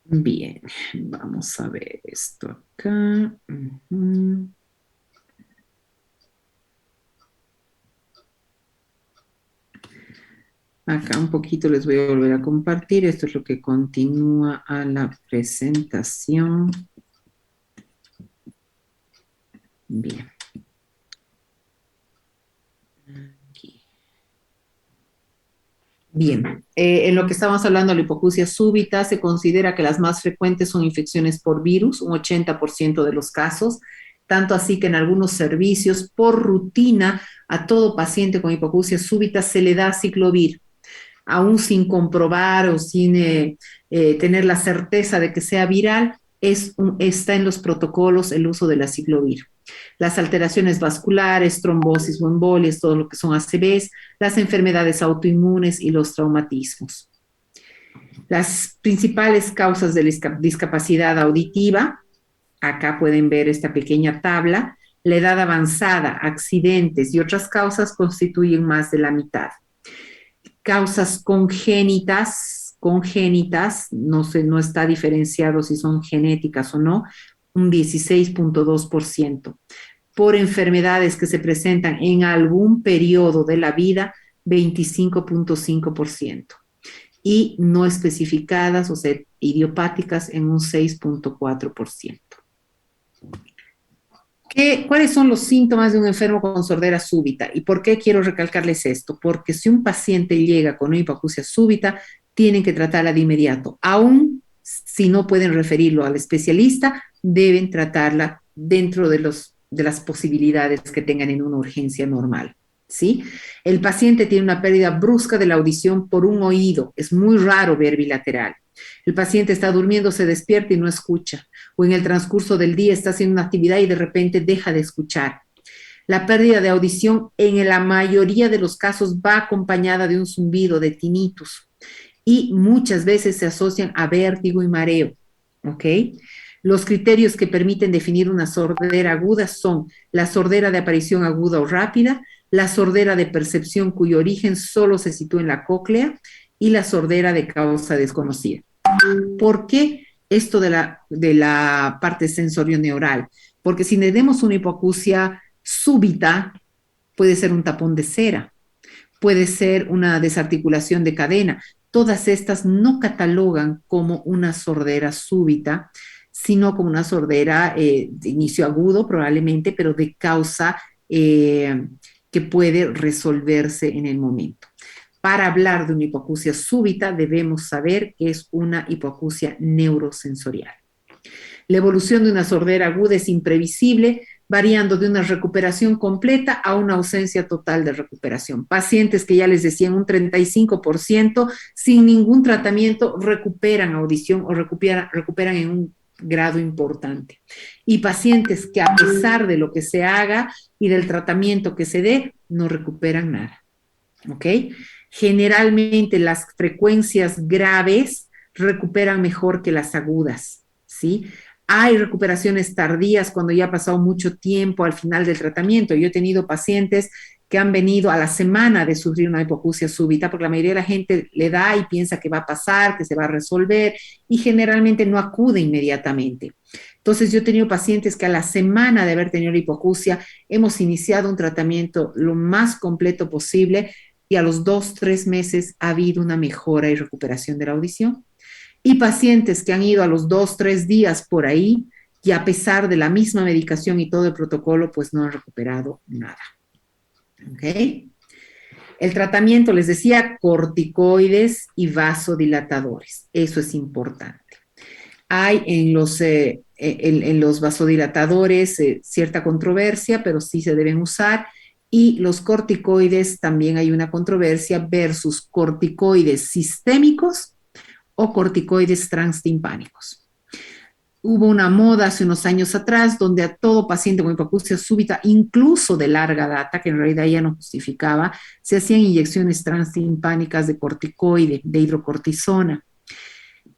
Bien, vamos a ver esto acá. Ujú. Acá un poquito les voy a volver a compartir. Esto es lo que continúa a la presentación. Bien. Aquí. Bien, en lo que estábamos hablando de la hipoacusia súbita, se considera que las más frecuentes son infecciones por virus, un 80% de los casos, tanto así que en algunos servicios, por rutina, a todo paciente con hipoacusia súbita se le da ciclovir, aún sin comprobar o sin tener la certeza de que sea viral, está en los protocolos el uso de la ciclovir. Las alteraciones vasculares, trombosis o embolias, todo lo que son ACVs, las enfermedades autoinmunes y los traumatismos. Las principales causas de discapacidad auditiva, acá pueden ver esta pequeña tabla, la edad avanzada, accidentes y otras causas constituyen más de la mitad. Causas congénitas, no está diferenciado si son genéticas o no, un 16.2%. Por enfermedades que se presentan en algún periodo de la vida, 25.5%. Y no especificadas, o sea, idiopáticas, en un 6.4%. ¿Cuáles son los síntomas de un enfermo con sordera súbita? ¿Y por qué quiero recalcarles esto? Porque si un paciente llega con una hipoacusia súbita, tienen que tratarla de inmediato. Aún si no pueden referirlo al especialista, deben tratarla dentro de las posibilidades que tengan en una urgencia normal. ¿Sí? El paciente tiene una pérdida brusca de la audición por un oído. Es muy raro ver bilateral. El paciente está durmiendo, se despierta y no escucha, o en el transcurso del día está haciendo una actividad y de repente deja de escuchar. La pérdida de audición en la mayoría de los casos va acompañada de un zumbido, de tinnitus, y muchas veces se asocian a vértigo y mareo, ¿ok? Los criterios que permiten definir una sordera aguda son la sordera de aparición aguda o rápida, la sordera de percepción cuyo origen solo se sitúa en la cóclea y la sordera de causa desconocida. ¿Por qué esto de la parte sensorio-neural? Porque si tenemos una hipoacusia súbita, puede ser un tapón de cera, puede ser una desarticulación de cadena. Todas estas no catalogan como una sordera súbita, sino como una sordera de inicio agudo probablemente, pero de causa que puede resolverse en el momento. Para hablar de una hipoacusia súbita debemos saber que es una hipoacusia neurosensorial. La evolución de una sordera aguda es imprevisible, variando de una recuperación completa a una ausencia total de recuperación. Pacientes que ya les decían un 35% sin ningún tratamiento recuperan audición o recuperan en un grado importante. Y pacientes que a pesar de lo que se haga y del tratamiento que se dé, no recuperan nada. ¿Ok? Generalmente las frecuencias graves recuperan mejor que las agudas, ¿sí? Hay recuperaciones tardías cuando ya ha pasado mucho tiempo al final del tratamiento. Yo he tenido pacientes que han venido a la semana de sufrir una hipoacusia súbita, porque la mayoría de la gente le da y piensa que va a pasar, que se va a resolver, y generalmente no acude inmediatamente. Entonces, yo he tenido pacientes que a la semana de haber tenido la hipoacusia hemos iniciado un tratamiento lo más completo posible y a los 2, 3 meses ha habido una mejora y recuperación de la audición. Y pacientes que han ido a los 2, 3 días por ahí y a pesar de la misma medicación y todo el protocolo, pues no han recuperado nada. ¿Ok? El tratamiento, les decía, corticoides y vasodilatadores. Eso es importante. Hay en los vasodilatadores cierta controversia, pero sí se deben usar. Y los corticoides también hay una controversia versus corticoides sistémicos o corticoides transtimpánicos. Hubo una moda hace unos años atrás donde a todo paciente con hipoacusia súbita, incluso de larga data, que en realidad ya no justificaba, se hacían inyecciones transtimpánicas de corticoide, de hidrocortisona,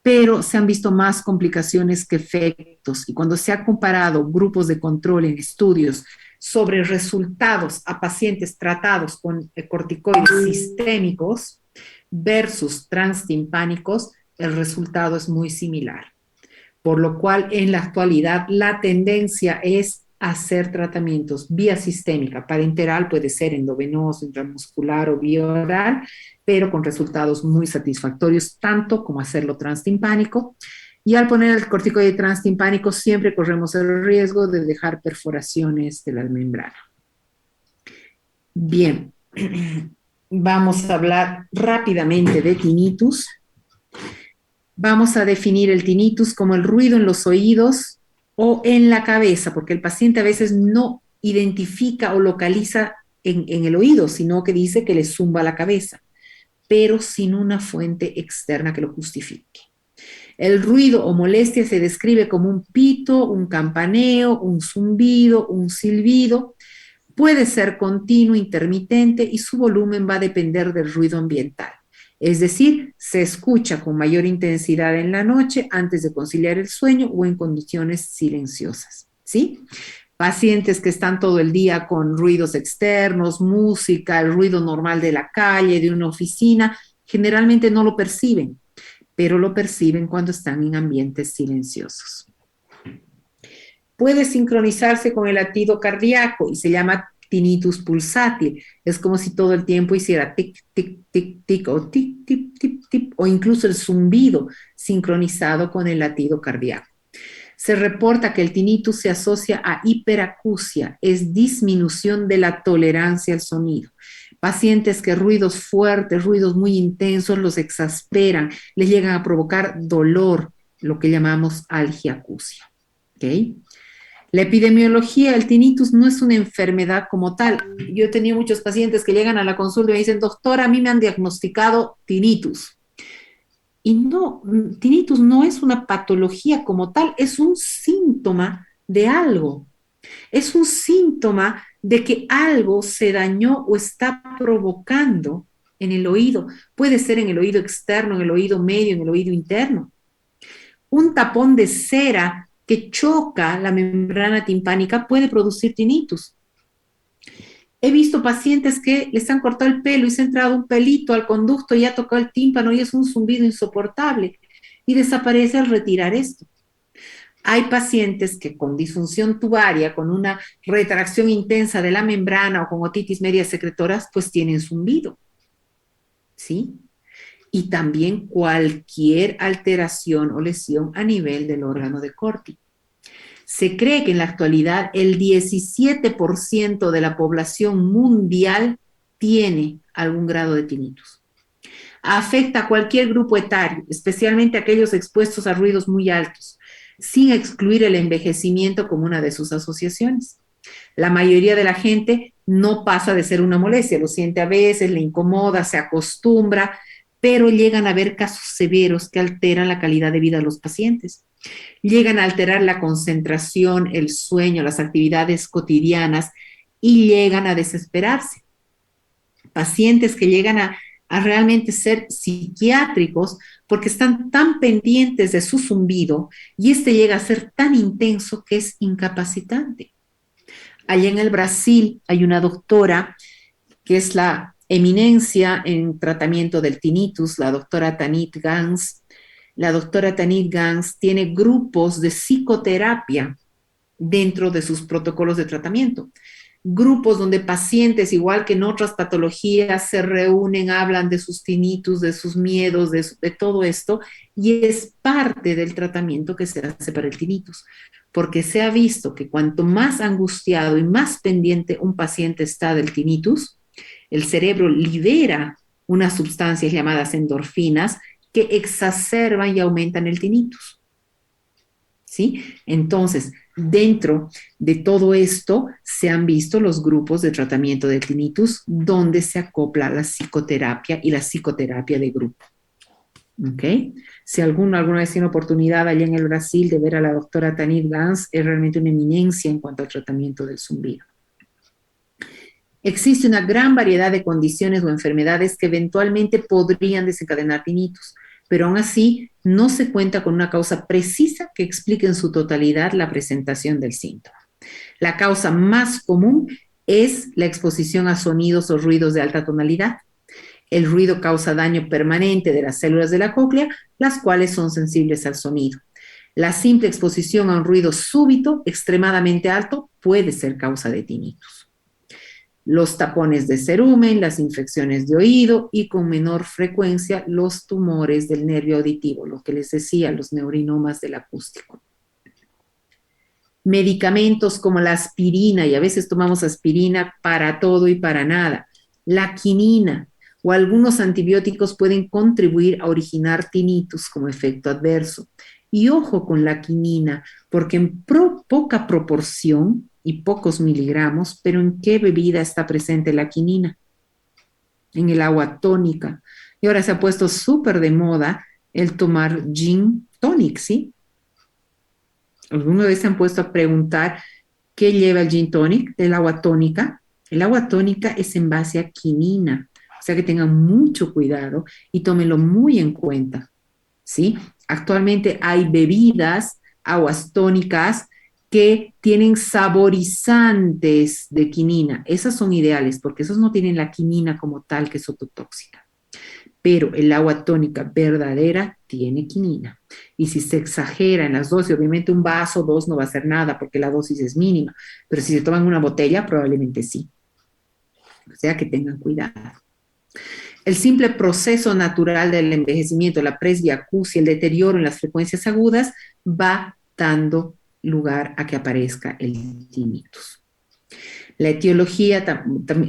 pero se han visto más complicaciones que efectos. Y cuando se ha comparado grupos de control en estudios sobre resultados a pacientes tratados con corticoides sistémicos versus transtimpánicos, el resultado es muy similar. por lo cual en la actualidad la tendencia es hacer tratamientos vía sistémica. Parenteral puede ser endovenoso, intramuscular o vía oral, pero con resultados muy satisfactorios, tanto como hacerlo transtimpánico. Y al poner el corticoide transtimpánico siempre corremos el riesgo de dejar perforaciones de la membrana. Bien, vamos a hablar rápidamente de tinnitus. Vamos a definir el tinnitus como el ruido en los oídos o en la cabeza, porque el paciente a veces no identifica o localiza en el oído, sino que dice que le zumba la cabeza, pero sin una fuente externa que lo justifique. El ruido o molestia se describe como un pito, un campaneo, un zumbido, un silbido. Puede ser continuo, intermitente y su volumen va a depender del ruido ambiental. Es decir, se escucha con mayor intensidad en la noche antes de conciliar el sueño o en condiciones silenciosas, ¿sí? Pacientes que están todo el día con ruidos externos, música, el ruido normal de la calle, de una oficina, generalmente no lo perciben, pero lo perciben cuando están en ambientes silenciosos. Puede sincronizarse con el latido cardíaco y se llama tinnitus pulsátil. Es como si todo el tiempo hiciera tic, tic, tic, tic, o tic, tic, tic, tic, o incluso el zumbido sincronizado con el latido cardíaco. Se reporta que el tinnitus se asocia a hiperacusia, es disminución de la tolerancia al sonido. Pacientes que ruidos fuertes, ruidos muy intensos los exasperan, les llegan a provocar dolor, lo que llamamos algiacusia. ¿Okay? La epidemiología, el tinnitus no es una enfermedad como tal. Yo he tenido muchos pacientes que llegan a la consulta y me dicen, doctora, a mí me han diagnosticado tinnitus. Y no, tinnitus no es una patología como tal, es un síntoma de algo. Es un síntoma de que algo se dañó o está provocando en el oído. Puede ser en el oído externo, en el oído medio, en el oído interno. Un tapón de cera que choca la membrana timpánica puede producir tinnitus. He visto pacientes que les han cortado el pelo y se ha entrado un pelito al conducto y ha tocado el tímpano y es un zumbido insoportable y desaparece al retirar esto. Hay pacientes que con disfunción tubaria, con una retracción intensa de la membrana o con otitis media secretoras, pues tienen zumbido, ¿sí? Y también cualquier alteración o lesión a nivel del órgano de Corti. Se cree que en la actualidad el 17% de la población mundial tiene algún grado de tinnitus. Afecta a cualquier grupo etario, especialmente aquellos expuestos a ruidos muy altos, sin excluir el envejecimiento como una de sus asociaciones. La mayoría de la gente no pasa de ser una molestia, lo siente a veces, le incomoda, se acostumbra, pero llegan a haber casos severos que alteran la calidad de vida de los pacientes. Llegan a alterar la concentración, el sueño, las actividades cotidianas y llegan a desesperarse. Pacientes que llegan a realmente ser psiquiátricos porque están tan pendientes de su zumbido y este llega a ser tan intenso que es incapacitante. Allá en el Brasil hay una doctora que es la eminencia en tratamiento del tinnitus, la doctora Tanit Gans. La doctora Tanit Gans tiene grupos de psicoterapia dentro de sus protocolos de tratamiento. Grupos donde pacientes, igual que en otras patologías, se reúnen, hablan de sus tinnitus, de sus miedos, de todo esto, y es parte del tratamiento que se hace para el tinnitus, porque se ha visto que cuanto más angustiado y más pendiente un paciente está del tinnitus, el cerebro libera unas sustancias llamadas endorfinas que exacerban y aumentan el tinnitus. ¿Sí? Entonces, dentro de todo esto se han visto los grupos de tratamiento del tinnitus donde se acopla la psicoterapia y la psicoterapia de grupo. ¿Ok? Si alguna vez tiene oportunidad allá en el Brasil de ver a la doctora Tanit Gans, es realmente una eminencia en cuanto al tratamiento del zumbido. Existe una gran variedad de condiciones o enfermedades que eventualmente podrían desencadenar tinnitus, pero aún así no se cuenta con una causa precisa que explique en su totalidad la presentación del síntoma. La causa más común es la exposición a sonidos o ruidos de alta tonalidad. El ruido causa daño permanente de las células de la cóclea, las cuales son sensibles al sonido. La simple exposición a un ruido súbito extremadamente alto puede ser causa de tinnitus. Los tapones de cerumen, las infecciones de oído y con menor frecuencia los tumores del nervio auditivo, lo que les decía, los neurinomas del acústico. Medicamentos como la aspirina, y a veces tomamos aspirina para todo y para nada, la quinina o algunos antibióticos pueden contribuir a originar tinnitus como efecto adverso. Y ojo con la quinina, porque en poca proporción y pocos miligramos, pero ¿en qué bebida está presente la quinina? En el agua tónica. Y ahora se ha puesto súper de moda el tomar gin tonic, ¿sí? ¿Alguna vez se han puesto a preguntar qué lleva el gin tonic, el agua tónica? El agua tónica es en base a quinina, o sea que tengan mucho cuidado y tómenlo muy en cuenta, ¿sí? Actualmente hay bebidas, aguas tónicas, que tienen saborizantes de quinina. Esas son ideales porque esos no tienen la quinina como tal, que es ototóxica. Pero el agua tónica verdadera tiene quinina. Y si se exagera en las dosis, obviamente un vaso, dos no va a hacer nada porque la dosis es mínima, pero si se toman una botella, probablemente sí. O sea que tengan cuidado. El simple proceso natural del envejecimiento, la presbiacusia, el deterioro en las frecuencias agudas, va dando lugar a que aparezca el tinnitus. La etiología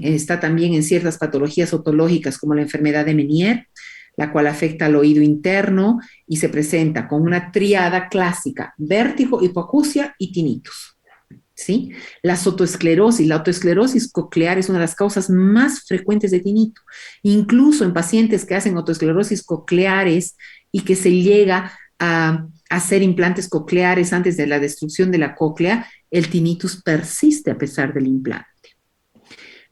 está también en ciertas patologías otológicas como la enfermedad de Meniere, la cual afecta al oído interno y se presenta con una tríada clásica: vértigo, hipoacusia y tinnitus. ¿Sí? La autoesclerosis coclear es una de las causas más frecuentes de tinnitus. Incluso en pacientes que hacen autoesclerosis cocleares y que se llega a hacer implantes cocleares antes de la destrucción de la cóclea, el tinnitus persiste a pesar del implante.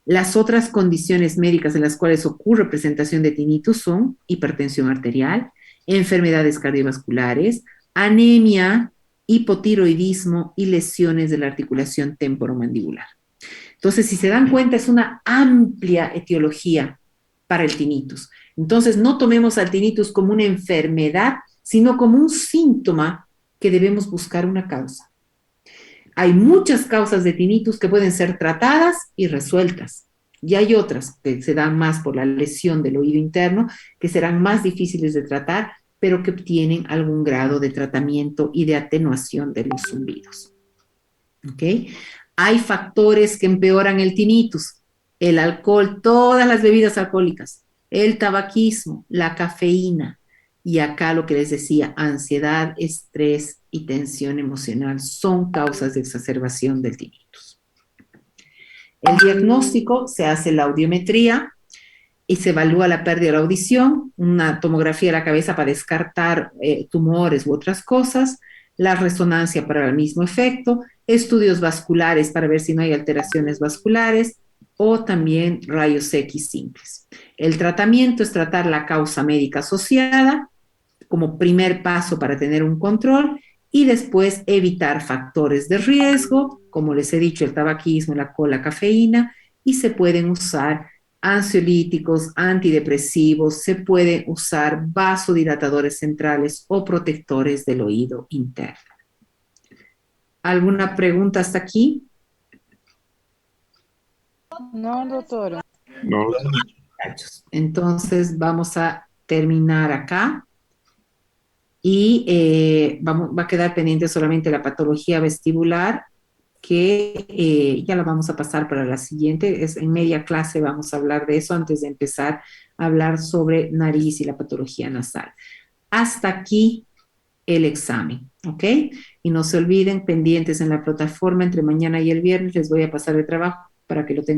Las otras condiciones médicas en las cuales ocurre presentación de tinnitus son hipertensión arterial, enfermedades cardiovasculares, anemia, hipotiroidismo y lesiones de la articulación temporomandibular. Entonces, si se dan cuenta, es una amplia etiología para el tinnitus. Entonces, no tomemos al tinnitus como una enfermedad, sino como un síntoma que debemos buscar una causa. Hay muchas causas de tinnitus que pueden ser tratadas y resueltas. Y hay otras que se dan más por la lesión del oído interno, que serán más difíciles de tratar, pero que tienen algún grado de tratamiento y de atenuación de los zumbidos. ¿Ok? Hay factores que empeoran el tinnitus: el alcohol, todas las bebidas alcohólicas, el tabaquismo, la cafeína, y acá lo que les decía, ansiedad, estrés y tensión emocional son causas de exacerbación del tinnitus. El diagnóstico: se hace la audiometría y se evalúa la pérdida de la audición, una tomografía de la cabeza para descartar tumores u otras cosas, la resonancia para el mismo efecto, estudios vasculares para ver si no hay alteraciones vasculares o también rayos X simples. El tratamiento es tratar la causa médica asociada como primer paso para tener un control y después evitar factores de riesgo, como les he dicho, el tabaquismo, la cafeína, y se pueden usar ansiolíticos, antidepresivos, se pueden usar vasodilatadores centrales o protectores del oído interno. ¿Alguna pregunta hasta aquí? No, doctora. No. Entonces vamos a terminar acá y va a quedar pendiente solamente la patología vestibular, que ya la vamos a pasar para la siguiente. En media clase vamos a hablar de eso antes de empezar a hablar sobre nariz y la patología nasal. Hasta aquí el examen, ¿ok? Y no se olviden, pendientes en la plataforma, entre mañana y el viernes les voy a pasar el trabajo para que lo tengan